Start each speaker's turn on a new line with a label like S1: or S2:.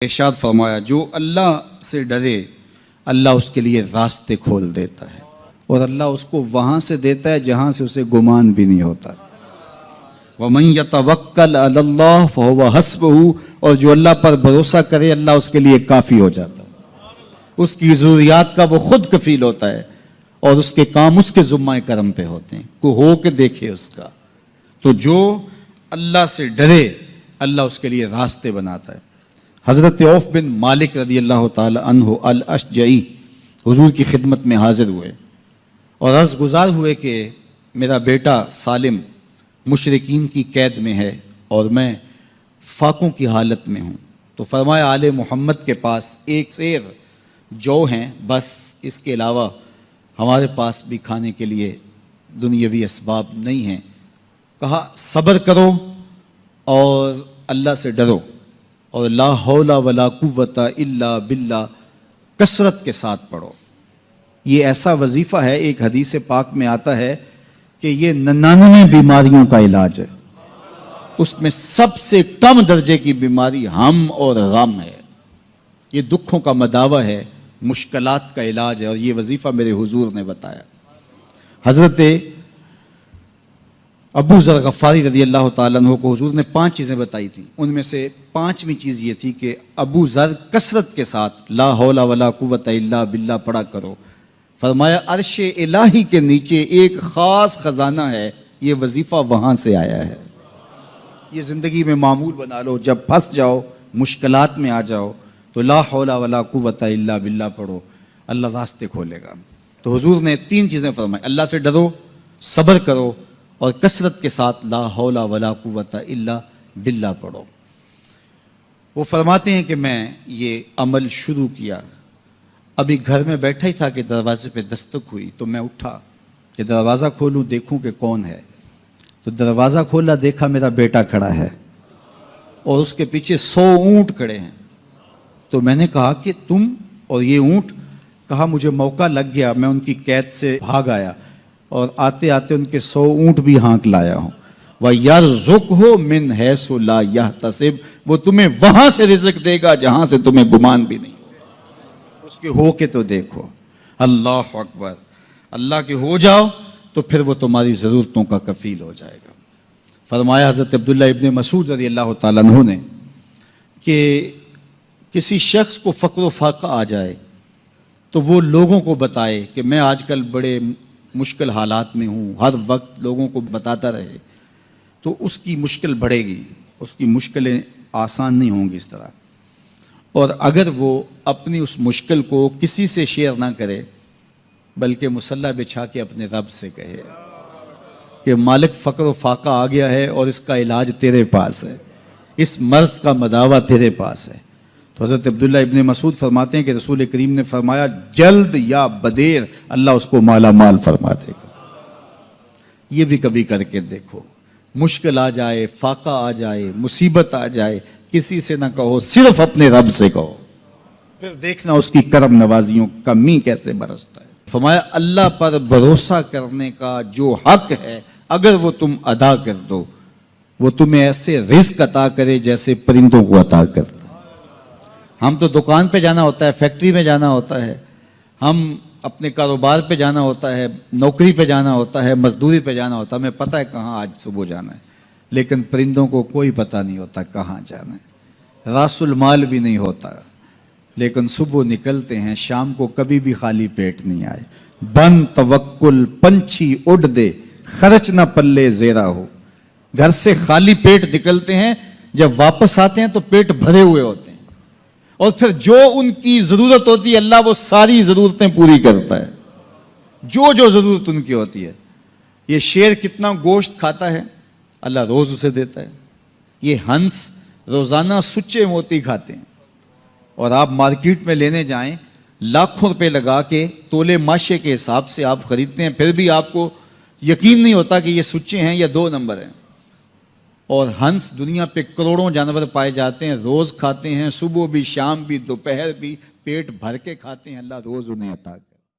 S1: ارشاد فرمایا جو اللہ سے ڈرے اللہ اس کے لیے راستے کھول دیتا ہے اور اللہ اس کو وہاں سے دیتا ہے جہاں سے اسے گمان بھی نہیں ہوتا۔ وَمَن يَتَوَكَّلْ عَلَى اللَّهِ فَهُوَ حَسْبُهُ، اور جو اللہ پر بھروسہ کرے اللہ اس کے لیے کافی ہو جاتا ہے، اس کی ضروریات کا وہ خود کفیل ہوتا ہے اور اس کے کام اس کے ذمہ کرم پہ ہوتے ہیں، کو ہو کے دیکھے اس کا۔ تو جو اللہ سے ڈرے اللہ اس کے لیے راستے بناتا ہے۔ حضرت عوف بن مالک رضی اللہ تعالی عنہ الاشجعی حضور کی خدمت میں حاضر ہوئے اور عرض گزار ہوئے کہ میرا بیٹا سالم مشرکین کی قید میں ہے اور میں فاقوں کی حالت میں ہوں، تو فرمایا آل محمد کے پاس ایک سیر جو ہیں، بس اس کے علاوہ ہمارے پاس بھی کھانے کے لیے دنیاوی اسباب نہیں ہیں۔ کہا صبر کرو اور اللہ سے ڈرو اور لا حول ولا قوت الا باللہ کثرت کے ساتھ پڑھو۔ یہ ایسا وظیفہ ہے، ایک حدیث پاک میں آتا ہے کہ یہ 99 بیماریوں کا علاج ہے، اس میں سب سے کم درجے کی بیماری ہم اور غم ہے، یہ دکھوں کا مداوع ہے، مشکلات کا علاج ہے، اور یہ وظیفہ میرے حضور نے بتایا۔ حضرت ابو ذر غفاری رضی اللہ تعالیٰ عنہ کو حضور نے 5 چیزیں بتائی تھیں، ان میں سے 5ویں چیز یہ تھی کہ ابو ذر کثرت کے ساتھ لا حول ولا قوت الا باللہ پڑھا کرو۔ فرمایا عرش الہی کے نیچے ایک خاص خزانہ ہے، یہ وظیفہ وہاں سے آیا ہے، یہ زندگی میں معمول بنا لو، جب پھنس جاؤ مشکلات میں آ جاؤ تو لا حول ولا قوت الا باللہ پڑھو، اللہ راستے کھولے گا۔ تو حضور نے 3 چیزیں فرمائی، اللہ سے ڈرو، صبر کرو اور کثرت کے ساتھ لا حول ولا قوت الا باللہ پڑھو۔ وہ فرماتے ہیں کہ میں یہ عمل شروع کیا، ابھی گھر میں بیٹھا ہی تھا کہ دروازے پہ دستک ہوئی، تو میں اٹھا کہ دروازہ کھولوں دیکھوں کہ کون ہے، تو دروازہ کھولا، دیکھا میرا بیٹا کھڑا ہے اور اس کے پیچھے 100 اونٹ کھڑے ہیں۔ تو میں نے کہا کہ تم اور یہ اونٹ؟ کہا مجھے موقع لگ گیا، میں ان کی قید سے بھاگ آیا اور آتے آتے ان کے 100 اونٹ بھی ہانک لایا ہوں۔ وَيَرْزُقْهُ مِنْ حَيْثُ لَا يَحْتَسِبُ، وہ تمہیں وہاں سے رزق دے گا جہاں سے تمہیں گمان بھی نہیں، اس کے ہو کے تو دیکھو۔ اللہ اکبر، اللہ کے ہو جاؤ تو پھر وہ تمہاری ضرورتوں کا کفیل ہو جائے گا۔ فرمایا حضرت عبداللہ ابن مسعود رضی اللہ تعالیٰ عنہ نے کہ کسی شخص کو فقر و فاقہ آ جائے تو وہ لوگوں کو بتائے کہ میں آج کل بڑے مشکل حالات میں ہوں، ہر وقت لوگوں کو بتاتا رہے تو اس کی مشکل بڑھے گی، اس کی مشکلیں آسان نہیں ہوں گی اس طرح۔ اور اگر وہ اپنی اس مشکل کو کسی سے شیئر نہ کرے بلکہ مصلی بچھا کے اپنے رب سے کہے کہ مالک فقر و فاقہ آ گیا ہے اور اس کا علاج تیرے پاس ہے، اس مرض کا مداوع تیرے پاس ہے، تو حضرت عبداللہ ابن مسعود فرماتے ہیں کہ رسول کریم نے فرمایا جلد یا بدیر اللہ اس کو مالا مال فرما دے گا۔ یہ بھی کبھی کر کے دیکھو، مشکل آ جائے، فاقہ آ جائے، مصیبت آ جائے، کسی سے نہ کہو، صرف اپنے رب سے کہو، پھر دیکھنا اس کی کرم نوازیوں کا می کیسے برستا ہے۔ فرمایا اللہ پر بھروسہ کرنے کا جو حق ہے اگر وہ تم ادا کر دو، وہ تمہیں ایسے رزق عطا کرے جیسے پرندوں کو عطا کرتا ہے۔ ہم تو دکان پہ جانا ہوتا ہے، فیکٹری میں جانا ہوتا ہے، ہم اپنے کاروبار پہ جانا ہوتا ہے، نوکری پہ جانا ہوتا ہے، مزدوری پہ جانا ہوتا ہے، ہمیں پتہ ہے کہاں آج صبح جانا ہے، لیکن پرندوں کو کوئی پتہ نہیں ہوتا کہاں جانا ہے، راس المال بھی نہیں ہوتا، لیکن صبح نکلتے ہیں، شام کو کبھی بھی خالی پیٹ نہیں آئے۔ بن توکل پنچھی اڑ دے، خرچ نہ پلے زیرا ہو، گھر سے خالی پیٹ نکلتے ہیں، جب واپس آتے ہیں تو پیٹ بھرے ہوئے ہوتے ہیں، اور پھر جو ان کی ضرورت ہوتی ہے اللہ وہ ساری ضرورتیں پوری کرتا ہے، جو ضرورت ان کی ہوتی ہے۔ یہ شیر کتنا گوشت کھاتا ہے اللہ روز اسے دیتا ہے، یہ ہنس روزانہ سچے موتی کھاتے ہیں، اور آپ مارکیٹ میں لینے جائیں لاکھوں روپے لگا کے تولے ماشے کے حساب سے آپ خریدتے ہیں، پھر بھی آپ کو یقین نہیں ہوتا کہ یہ سچے ہیں یا 2 نمبر ہیں۔ اور ہنس دنیا پہ کروڑوں جانور پائے جاتے ہیں، روز کھاتے ہیں، صبح بھی، شام بھی، دوپہر بھی، پیٹ بھر کے کھاتے ہیں، اللہ روز انہیں عطا